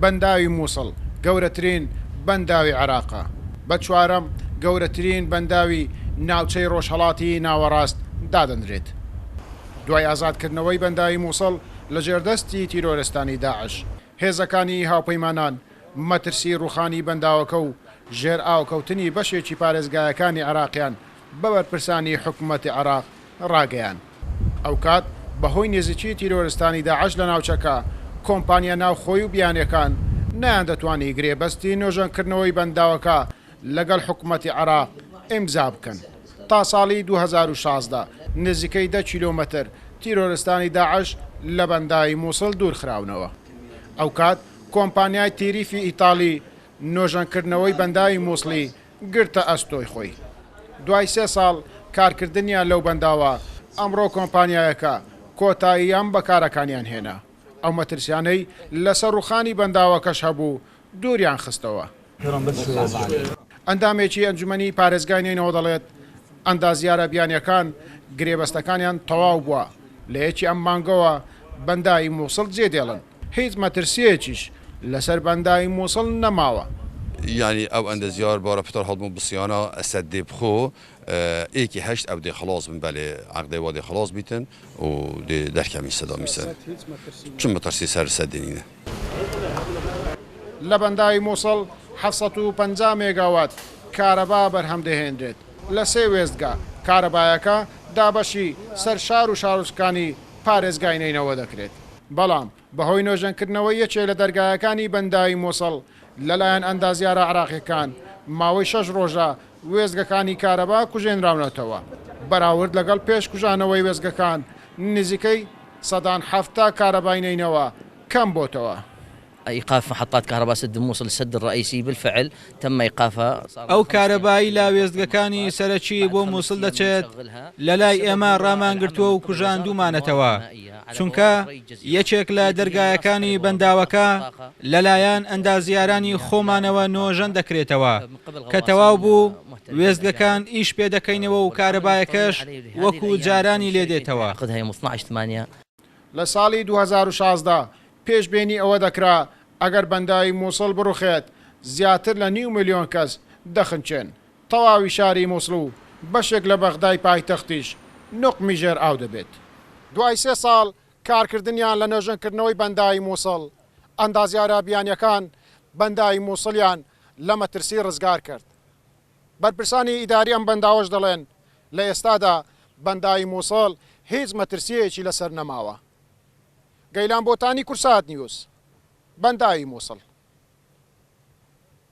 بەنداوی مووسڵ گەورەترین بەنداوی عێراقە. بە چوارەم گەورەترین بەنداوی ناوچەی ڕۆژهەڵاتی ناوەڕاست دادەنرێت. دوای ئازادکردنەوەی بەنداوی مووسڵ لە ژێردەستی تیرۆرستانی داعش، هێزەکانی هاوپەیمانان مەترسی ڕوخانی بەنداوەکە و ژێر ئاوکەوتنی بەشێکی پارێزگایەکانی عێراقیان بە بەرپرسانی حکوومەتی عێراق ڕاگەیان. ئەو کات بەهۆی نێزیکی تیرۆرستانی داعش لە ناوچەکە کۆمپانیا ناوخۆی و بیانیەکان نەیان دەتوانی گرێبەستی نۆژەنکردنەوەی بەنداوەکە لەگەڵ حکوومەتی عێراق ئیمزا بکەن. تا ساڵی 2016 نزیکەی 10 کیلۆمەتر تیرۆرستانی داعش لە بەنداوی مووسڵ دوورخراونەوە. ئەو کات کۆمپانیای تیریفی ئیتالی نۆژەنکردنەوەی بەنداوی مووسڵی گرتە ئەستۆی خۆی. دوای 3 ساڵ کارکردنیان لەو بەنداوە ئەمڕۆ کۆمپانیایەکە کۆتاییان بە کارەکانیان هێنا. ئەو مەترسیانەی لەسەر ڕوخانی بەنداوەکەش هەبوو دووریان خستەوە. ئەندامێکی ئەنجومەنی پارێزگای دەڵێت ئەندازیارە بیانیەکان گرێبەستەکانیان تەواو بووە. لە یەکی ئەم مانگەوە بەنداوی مووسڵ جێدێڵن. هیچ مەترسیەکیش لەسەر بەنداوی مووسڵ نەماوە. يعني او اند زيار بارا فتر هضم بصيانه اسد بخو ايكي هشت او دي خلاص من بالي عقدي وادي خلاص بيتن و دي دركم صدا مثلا چون مترسي سر سدينينه لبنداي موصل 750 ميجاوات كهرباء برهم دهندرێت لە سێ وێستگا کارەبایەکە دابەشی سەر شار و شارۆچکانی پارێزگاینەوە دەکرێت. بەڵام بەهۆی نۆژەنکردنەوەی یەکێ لە دەرگایەکانی بەنداوی مووسڵ لەلایەن ئەندازیارە عێراقیەکان ماوەی 6 ڕۆژە وێزگەکانی کارەبا کوژێنراونەتەوە. بەراورد لەگەڵ پێش کوژانەوەی وێزگەکان نزیکەی 170 کارەباینەوە کەم بۆتەوە. إيقاف محطات كهرباء سد الموصل السد الرئيسي بالفعل تم إيقافها. أو كهرباء لا وێزگەکانی سەرەکی بۆ مووسڵ دەچێت لەلای ئێمە ڕامانگرتووە و کوژان دوومانەتەوە چونکە یەکێک لە دەرگایەکانی بەنداوەکە لەلایەن ئەندازیارانی خۆمانەوە نۆژەن دەکرێتەوە کە تەواو بوو وێزگەکان ئیش پێ دەکەینەوە و کارەبایەکەش وەکو جارانی لێدێتەوە. لە ساڵی 2016 پێشبێنی ئەوە دەکرا ئەگەر بەنداوی مووسڵ بڕوخێت زیاتر لە 9 ملیۆن کەس دەخنچێن. تەواوی شاری مووسڵ و بەشێک لە بەغدای پایتەختیش نوقمی ژێر ئاو دەبێت. دوای 3 ساڵ کارکردنیان لە نۆژەنکردنەوەی بەنداوی مووسڵ ئەندازیارە بیانیەکان بەنداوی مووسڵیان لە مەترسی ڕزگار کرد. بەرپرسانی ئیداری ئەم بەنداوەش دەڵێن لە ئێستادا بەنداوی مووسڵ هیچ مەترسیەکی لەسەر نەماوە. گەیلان بۆتانی کورسات نیوز بەنداوی مووسڵ.